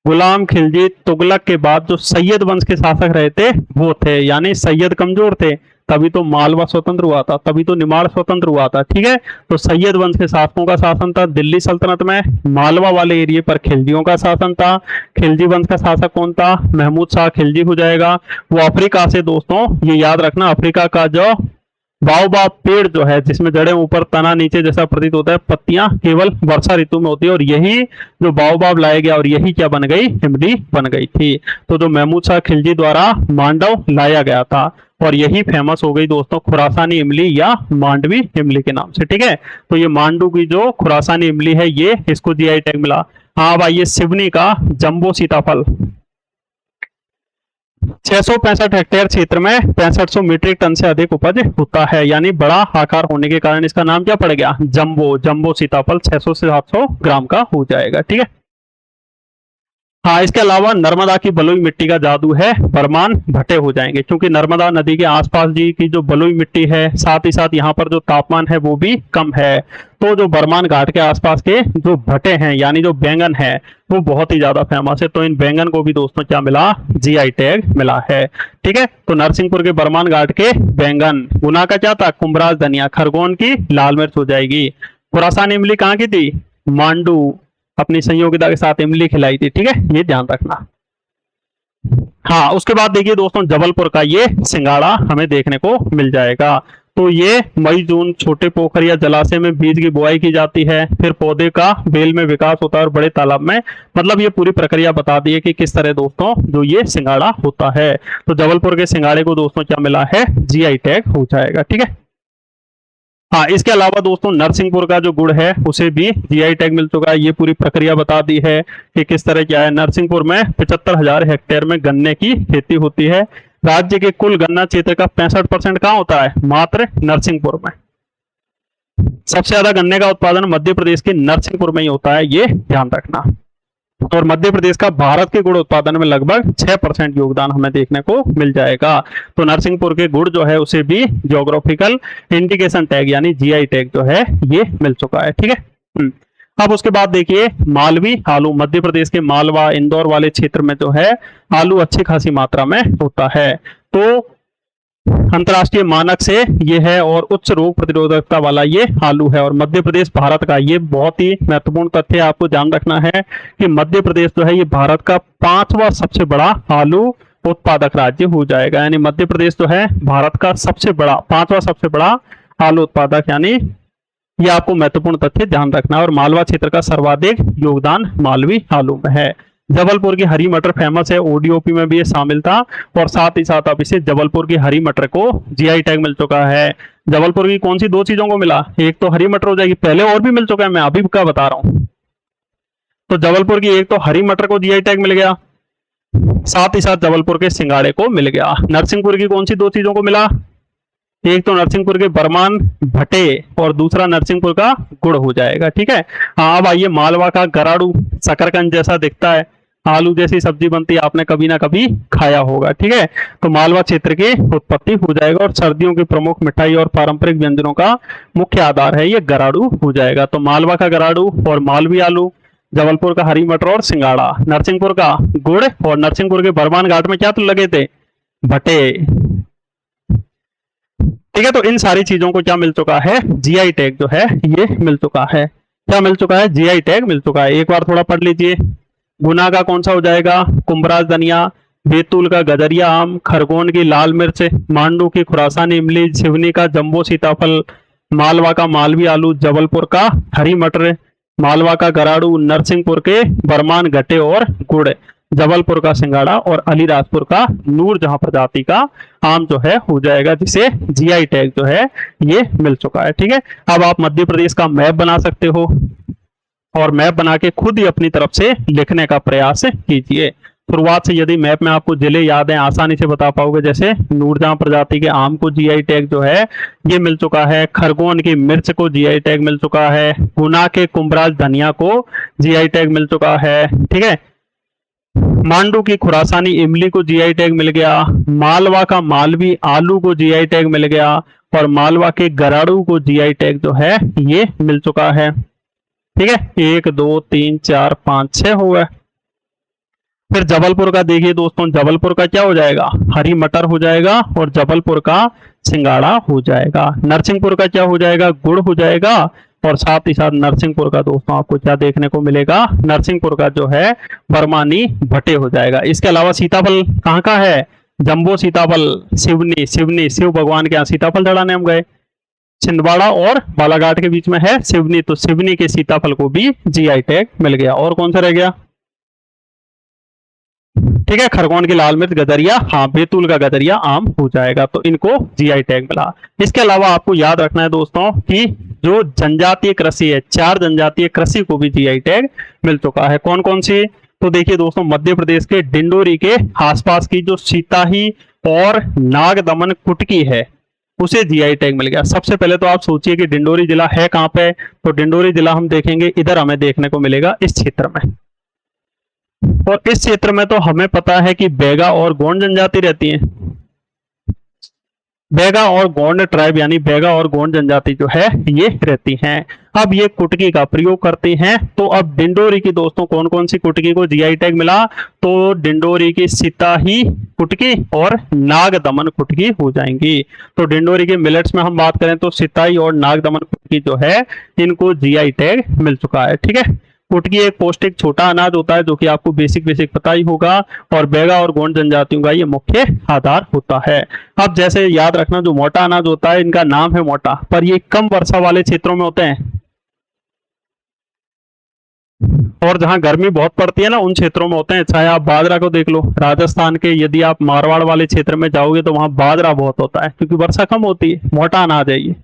गुलाम खिलजी तुगलक के बाद जो सैयद वंश के शासक रहे थे वो थे, यानी सैयद कमजोर थे, तभी तो मालवा स्वतंत्र हुआ था, तभी तो निमाड़ स्वतंत्र हुआ था। ठीक है, तो सैयद वंश के शासकों का शासन था दिल्ली सल्तनत में, मालवा वाले एरिया पर खिलजियों का शासन था। खिलजी वंश का शासक कौन था, महमूद शाह खिलजी हो जाएगा। वो अफ्रीका से, दोस्तों ये याद रखना, अफ्रीका का जो बाओबाब पेड़ जो है जिसमें जड़ें ऊपर तना नीचे जैसा प्रतीत होता है, पत्तियां केवल वर्षा ऋतु में होती है, और यही जो बाओबाब लाया गया और यही क्या बन गई, इमली बन गई थी। तो जो महमूद शाह खिलजी द्वारा मांडव लाया गया था, और यही फेमस हो गई दोस्तों खुरासानी इमली या मांडवी इमली के नाम से। ठीक है, तो ये मांडू की जो खुरासानी इमली है ये, इसको जीआई टैग मिला। हाँ भाई, ये सिवनी का जंबो सीताफल 665 हेक्टेयर क्षेत्र में 6500 मीट्रिक टन से अधिक उपज होता है, यानी बड़ा आकार होने के कारण इसका नाम क्या पड़ गया, जंबो। जंबो सीताफल 600 से 700 ग्राम का हो जाएगा। ठीक है, हाँ इसके अलावा नर्मदा की बलुई मिट्टी का जादू है, बरमान भट्टे हो जाएंगे, क्योंकि नर्मदा नदी के आसपास जी की जो बलुई मिट्टी है, साथ ही साथ यहाँ पर जो तापमान है वो भी कम है। तो जो बरमान घाट के आसपास के जो भट्टे हैं, यानी जो बैंगन है, वो बहुत ही ज्यादा फेमस है। तो इन बैंगन को भी दोस्तों क्या मिला, जीआई टैग मिला है। ठीक है, तो नरसिंहपुर के बरमान घाट के बैंगन, गुना का क्या था, कुम्भराज धनिया, खरगोन की लाल मिर्च हो जाएगी। खुरासानी इमली कहाँ की थी, मांडू, अपनी संयोगिता के साथ इमली खिलाई थी। ठीक है, ये ध्यान रखना। हाँ उसके बाद देखिए दोस्तों जबलपुर का ये सिंगाड़ा हमें देखने को मिल जाएगा। तो ये मई जून छोटे पोखर या जलाशय में बीज की बुआई की जाती है, फिर पौधे का बेल में विकास होता है और बड़े तालाब में, मतलब ये पूरी प्रक्रिया बता दी है कि किस तरह दोस्तों जो ये सिंगाड़ा होता है। तो जबलपुर के सिंगाड़े को दोस्तों क्या मिला है, जीआई टैग हो जाएगा। ठीक है, हाँ इसके अलावा दोस्तों नरसिंहपुर का जो गुड़ है उसे भी जीआई टैग मिल चुका है। ये पूरी प्रक्रिया बता दी है कि किस तरह क्या है। नरसिंहपुर में 75,000 हेक्टेयर में गन्ने की खेती होती है। राज्य के कुल गन्ना क्षेत्र का 65% कहाँ होता है, मात्र नरसिंहपुर में। सबसे ज्यादा गन्ने का उत्पादन मध्य प्रदेश के नरसिंहपुर में ही होता है, ये ध्यान रखना। और मध्य प्रदेश का भारत के गुड़ उत्पादन में लगभग 6% योगदान हमें देखने को मिल जाएगा। तो नरसिंहपुर के गुड़ जो है उसे भी ज्योग्राफिकल इंडिकेशन टैग यानी जीआई टैग जो है ये मिल चुका है। ठीक है, अब उसके बाद देखिए मालवी आलू, मध्य प्रदेश के मालवा इंदौर वाले क्षेत्र में जो है आलू अच्छी खासी मात्रा में होता है। तो अंतरराष्ट्रीय मानक से ये है और उच्च रोग प्रतिरोधकता वाला ये आलू है। और मध्य प्रदेश भारत का, ये बहुत ही महत्वपूर्ण तथ्य आपको ध्यान रखना है कि मध्य प्रदेश जो है ये भारत का 5वां सबसे बड़ा आलू उत्पादक राज्य हो जाएगा। यानी मध्य प्रदेश जो है भारत का सबसे बड़ा 5वां सबसे बड़ा आलू उत्पादक, यानी ये आपको महत्वपूर्ण तथ्य ध्यान रखना है। और मालवा क्षेत्र का सर्वाधिक योगदान मालवी आलू में है। जबलपुर की हरी मटर फेमस है, ओडीओपी में भी ये शामिल था। और साथ ही साथ अब इसे जबलपुर की हरी मटर को जीआई टैग मिल चुका है। जबलपुर की कौन सी दो चीजों को मिला, एक तो हरी मटर हो जाएगी, पहले और भी मिल चुका है, मैं अभी का बता रहा हूं। तो जबलपुर की एक तो हरी मटर को जीआई टैग मिल गया, साथ ही साथ जबलपुर के सिंगाड़े को मिल गया। नरसिंहपुर की कौन सी दो चीजों को मिला, एक तो नरसिंहपुर के बरमान भट्टे और दूसरा नरसिंहपुर का गुड़ हो जाएगा। ठीक है, हाँ अब आइए मालवा का गराड़ू, शकरकंद जैसा दिखता है, आलू जैसी सब्जी बनती है, आपने कभी ना कभी खाया होगा। ठीक है, तो मालवा क्षेत्र की उत्पत्ति हो जाएगा और सर्दियों की प्रमुख मिठाई और पारंपरिक व्यंजनों का मुख्य आधार है ये गराड़ू हो जाएगा। तो मालवा का गराड़ू और मालवी आलू, जबलपुर का हरी मटर और सिंगाड़ा, नरसिंहपुर का गुड़ और नरसिंहपुर के बरमान घाट में क्या तो लगे थे, भटे। ठीक है, तो इन सारी चीजों को क्या मिल चुका है, जीआई टैग जो है ये मिल चुका है। क्या मिल चुका है, जीआई टैग मिल चुका है। एक बार थोड़ा पढ़ लीजिए। गुना का कौन सा हो जाएगा, कुम्भराज धनिया, बैतूल का गदरिया आम, खरगोन की लाल मिर्च, मांडू की खुरासानी इमली, सिवनी का जम्बो सीताफल, मालवा का मालवी आलू, जबलपुर का हरी मटर, मालवा का गराड़ू, नरसिंहपुर के बरमान गट्टे और गुड़, जबलपुर का सिंगाड़ा और अलीराजपुर का नूरजहां प्रजाति का आम जो है हो जाएगा, जिसे जीआई टैग जो है ये मिल चुका है। ठीक है, अब आप मध्य प्रदेश का मैप बना सकते हो और मैप बना के खुद ही अपनी तरफ से लिखने का प्रयास कीजिए। शुरुआत से यदि मैप में आपको जिले याद है, आसानी से बता पाओगे। जैसे नूरजहां प्रजाति के आम को जीआई टैग जो है ये मिल चुका है, खरगोन की मिर्च को जीआई टैग मिल चुका है, गुना के कुम्भराज धनिया को जीआई टैग मिल चुका है। ठीक है, मांडू की खुरासानी इमली को जीआई टैग मिल गया, मालवा का मालवी आलू को जीआई टैग मिल गया और मालवा के गराड़ू को जीआई टैग जो है ये मिल चुका है। ठीक है, 1 2 3 4 5 6 हो गए। फिर जबलपुर का देखिए दोस्तों, जबलपुर का क्या हो जाएगा, हरी मटर हो जाएगा और जबलपुर का सिंगाड़ा हो जाएगा। नरसिंहपुर का क्या हो जाएगा, गुड़ हो जाएगा और साथ ही साथ नरसिंहपुर का दोस्तों आपको क्या देखने को मिलेगा, नरसिंहपुर का जो है बरमानी भटे हो जाएगा। इसके अलावा सीताफल कहाँ का है, जम्बो सीताफल सिवनी, सिवनी शिव भगवान के यहाँ सीताफल चढ़ाने हम गए, छिंदवाड़ा और बालाघाट के बीच में है सिवनी, तो सिवनी के सीताफल को भी जीआई टैग मिल गया। और कौन सा रह गया, ठीक है, खरगोन की लाल मिर्च, गदरिया, हाँ बैतूल का गदरिया आम हो जाएगा, तो इनको जीआई टैग मिला। इसके अलावा आपको याद रखना है दोस्तों कि जो जनजातीय कृषि है, 4 जनजातीय कृषि को भी जीआई टैग मिल चुका है। कौन कौन सी, तो देखिए दोस्तों, मध्य प्रदेश के डिंडोरी के आसपास की जो सीताही और नागदमन कुटकी है उसे जीआई टैग मिल गया। सबसे पहले तो आप सोचिए कि डिंडोरी जिला है कहाँ पे, तो डिंडोरी जिला हम देखेंगे इधर हमें देखने को मिलेगा इस क्षेत्र में, और इस क्षेत्र में तो हमें पता है कि बेगा और गोंड जनजाति रहती है। बेगा और गोंड ट्राइब यानी बेगा और गोंड जनजाति जो है ये रहती हैं। अब ये कुटकी का प्रयोग करती हैं। तो अब डिंडोरी की दोस्तों कौन कौन सी कुटकी को जीआई टैग मिला, तो डिंडोरी की सिताही कुटकी और नागदमन कुटकी हो जाएंगी। तो डिंडोरी के मिलेट्स में हम बात करें तो सिताही और नागदमन कुटकी जो है इनको जीआई टैग मिल चुका है। ठीक है, कुटकी एक पौष्टिक छोटा अनाज होता है जो कि आपको बेसिक पता ही होगा, और बेगा और गोंड जनजातियों का ये मुख्य आधार होता है। अब जैसे याद रखना, जो मोटा अनाज होता है इनका नाम है मोटा, पर ये कम वर्षा वाले क्षेत्रों में होते हैं और जहां गर्मी बहुत पड़ती है ना उन क्षेत्रों में होते हैं। चाहे आप बाजरा को देख लो, राजस्थान के यदि आप मारवाड़ वाले क्षेत्र में जाओगे तो वहां बाजरा बहुत होता है क्योंकि वर्षा कम होती है, मोटा अनाज है ये,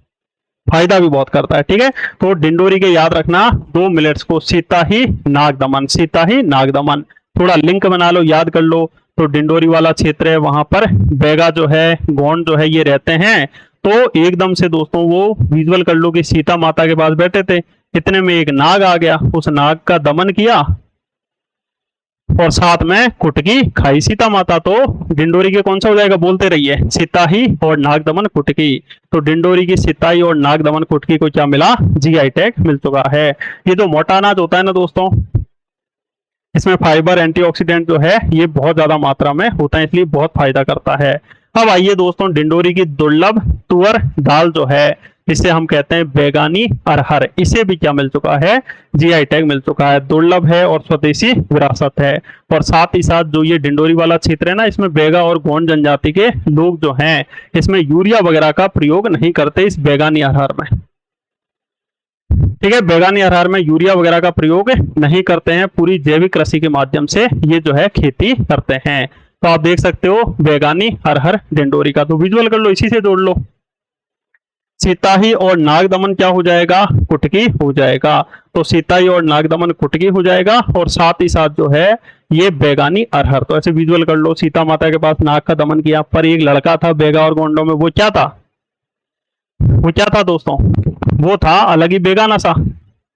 फायदा भी बहुत करता है। ठीक है, तो डिंडोरी के याद रखना 2 मिलेट्स को, सिताही नागदमन, सिताही नागदमन, थोड़ा लिंक बना लो, याद कर लो। तो डिंडोरी वाला क्षेत्र है, वहां पर बेगा जो है, गोंड जो है ये रहते हैं। तो एकदम से दोस्तों वो विजुअल कर लो कि सीता माता के पास बैठे थे, इतने में एक नाग आ गया, उस नाग का दमन किया और साथ में कुटकी खाई सीता माता। तो डिंडोरी के कौन सा हो जाएगा, बोलते रहिए, सिताही और नागदमन कुटकी। तो डिंडोरी की सिताही और नागदमन कुटकी को क्या मिला, जीआई टैग मिल चुका है। ये जो मोटा अनाज होता है ना दोस्तों, इसमें फाइबर एंटीऑक्सीडेंट जो है ये बहुत ज्यादा मात्रा में होता है, इसलिए बहुत फायदा करता है। अब आइए दोस्तों, डिंडोरी की दुर्लभ तुअर दाल जो है इसे हम कहते हैं बैगानी अरहर, इसे भी क्या मिल चुका है, जीआई टैग मिल चुका है। दुर्लभ है और स्वदेशी विरासत है, और साथ ही साथ जो ये डिंडोरी वाला क्षेत्र है ना, इसमें बेगा और गोंड जनजाति के लोग जो हैं इसमें यूरिया वगैरह का प्रयोग नहीं करते इस बैगानी अरहर में। ठीक है, बैगानी अरहर में यूरिया वगैरह का प्रयोग नहीं करते हैं, पूरी जैविक कृषि के माध्यम से ये जो है खेती करते हैं। तो आप देख सकते हो बैगानी अरहर डिंडोरी का, तो विजुअल कर लो, इसी से जोड़ लो। सिताही और नागदमन क्या हो जाएगा, कुटकी हो जाएगा। तो सिताही और नागदमन कुटकी हो जाएगा, और साथ ही साथ जो है ये बैगानी अरहर। तो ऐसे विजुअल कर लो, सीता माता के पास नाग का दमन किया, पर एक लड़का था बेगा और गोंडों में, वो क्या था, वो क्या था दोस्तों, वो था अलग ही बेगाना सा,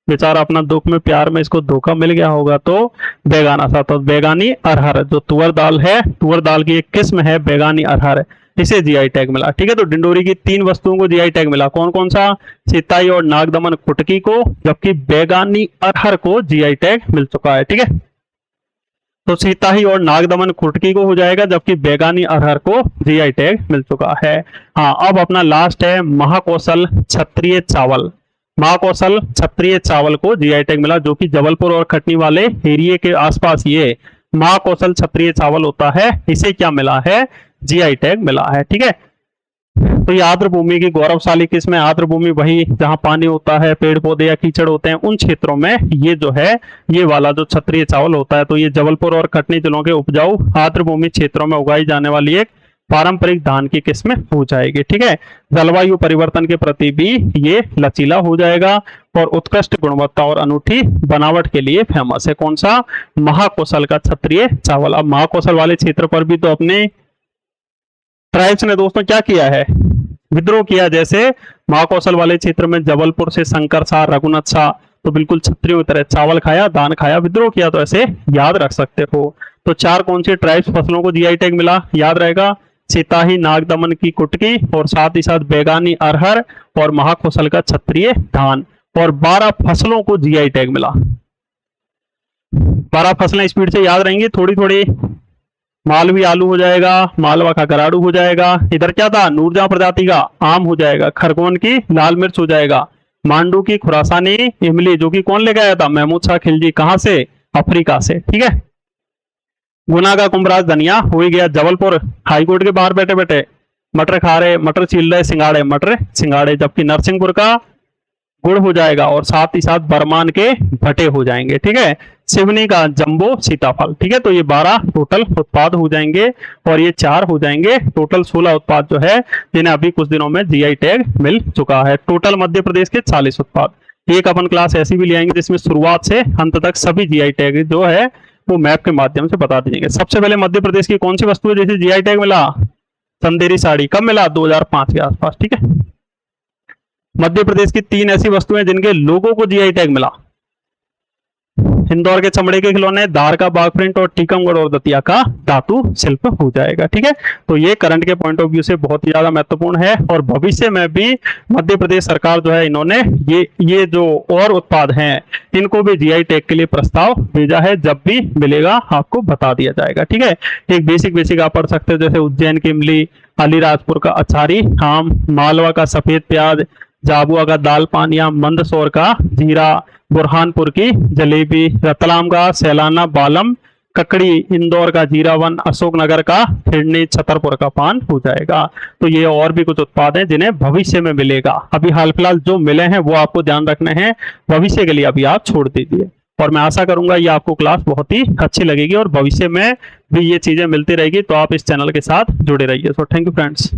बेचारा अपना दुख में प्यार में इसको धोखा मिल गया होगा, तो बेगाना सा। तो बैगानी अरहर जो तुअर दाल है, तुअर दाल की एक किस्म है बैगानी अरहर, इसे जीआई टैग मिला। ठीक है, तो डिंडोरी की 3 वस्तुओं को जीआई टैग मिला, कौन कौन सा, सिताई और नागदमन कुटकी को, जबकि बैगानी अरहर को जीआई टैग मिल चुका है। ठीक है, तो सीताही और नागदमन कुटकी को हो जाएगा, जबकि बेगानी अरहर को जीआई टैग मिल चुका है। हाँ, अब अपना लास्ट है महाकौशल क्षत्रिय चावल। महाकौशल क्षत्रिय चावल को जीआई टैग मिला, जो कि जबलपुर और कटनी वाले एरिया के आसपास ये महाकौशल क्षत्रिय चावल होता है, इसे क्या मिला है, जीआई टैग मिला है। ठीक है, तो ये आर्द्र भूमि की गौरवशाली किस्म है। आर्द्र भूमि वही जहां पानी होता है, पेड़ पौधे या कीचड़ होते हैं, उन क्षेत्रों में ये जो है ये वाला जो क्षत्रिय चावल होता है। तो ये जबलपुर और कटनी जिलों के उपजाऊ आर्द्र भूमि क्षेत्रों में उगाई जाने वाली एक पारंपरिक धान की किस्म हो जाएगी। ठीक है, जलवायु परिवर्तन के प्रति भी ये लचीला हो जाएगा और उत्कृष्ट गुणवत्ता और अनूठी बनावट के लिए फेमस है। कौन सा, महाकौशल का क्षत्रिय चावल। अब महाकौशल वाले क्षेत्र पर भी तो अपने ट्राइब्स ने दोस्तों क्या किया है, विद्रोह किया। जैसे महाकौशल वाले क्षेत्र में जबलपुर से शंकर शाह, रघुनाथ शाह, तो बिल्कुल क्षत्रियों की तरह चावल खाया, दान खाया, विद्रोह किया। तो ऐसे याद रख सकते हो। तो चार कौन सी ट्राइब्स फसलों को जीआई टैग मिला, याद रहेगा, सीताही नागदमन की कुटकी और साथ ही साथ बेगानी अरहर और महाकौशल का क्षत्रिय धान, और 12 फसलों को जीआई टैग मिला। 12 फसलें स्पीड से याद रहेंगी थोड़ी थोड़ी। मालवी आलू हो जाएगा, मालवा का गराड़ू हो जाएगा, इधर क्या था, नूरजहां प्रजाति का आम हो जाएगा, खरगोन की लाल मिर्च हो जाएगा, मांडू की खुरासानी इमली, जो कि कौन लेके आया था, महमूद शाह खिलजी, कहां से, अफ्रीका से। ठीक है, गुना का कुंभराज धनिया हो ही गया। जबलपुर हाईकोर्ट के बाहर बैठे बैठे मटर खा रहे, मटर छील रहे, सिंगाड़े, मटर सिंगाड़े। जबकि नरसिंहपुर का गुड़ हो जाएगा और साथ ही साथ बरमान के भटे हो जाएंगे। ठीक है, सिवनी का जंबो सीताफल। ठीक है, तो ये 12 टोटल उत्पाद हो जाएंगे और ये 4 हो जाएंगे, टोटल 16 उत्पाद जो है जिन्हें अभी कुछ दिनों में जीआई टैग मिल चुका है। टोटल मध्य प्रदेश के 40 उत्पाद। एक अपन क्लास ऐसी भी ले आएंगे जिसमें शुरुआत से अंत तक सभी जीआई टैग जो है वो मैप के माध्यम से बता दीजिएंगे। सबसे पहले मध्य प्रदेश की कौन सी वस्तु है जैसे जीआई टैग मिला, चंदेरी साड़ी। कब मिला, 2005 के आसपास। ठीक है, मध्य प्रदेश की 3 ऐसी वस्तुएं जिनके लोगों को जीआई टैग मिला, इंदौर के चमड़े के खिलौने, धार का बाघ प्रिंट और टीकमगढ़ और दतिया का धातु शिल्प हो जाएगा। ठीक है, तो ये करंट के पॉइंट ऑफ व्यू से बहुत ही ज्यादा महत्वपूर्ण है और भविष्य में भी मध्य प्रदेश सरकार जो है इन्होंने ये जो और उत्पाद हैं इनको भी जीआई टैग के लिए प्रस्ताव भेजा है। जब भी मिलेगा आपको बता दिया जाएगा। ठीक है, एक बेसिक आप पढ़ सकते हो, जैसे उज्जैन की इमली, अलीराजपुर का अचारी आम, मालवा का सफेद प्याज, झाबुआ का दाल पानिया, मंदसौर का जीरा, बुरहानपुर की जलेबी, रतलाम का सैलाना बालम, ककड़ी, इंदौर का जीरावन, अशोकनगर का फिरनी, छतरपुर का पान हो जाएगा। तो ये और भी कुछ उत्पाद हैं जिन्हें भविष्य में मिलेगा। अभी हाल फिलहाल जो मिले हैं वो आपको ध्यान रखने हैं, भविष्य के लिए अभी आप छोड़ दीजिए। और मैं आशा करूंगा ये आपको क्लास बहुत ही अच्छी लगेगी और भविष्य में भी ये चीजें मिलती रहेगी। तो आप इस चैनल के साथ जुड़े रहिए। So thank you friends.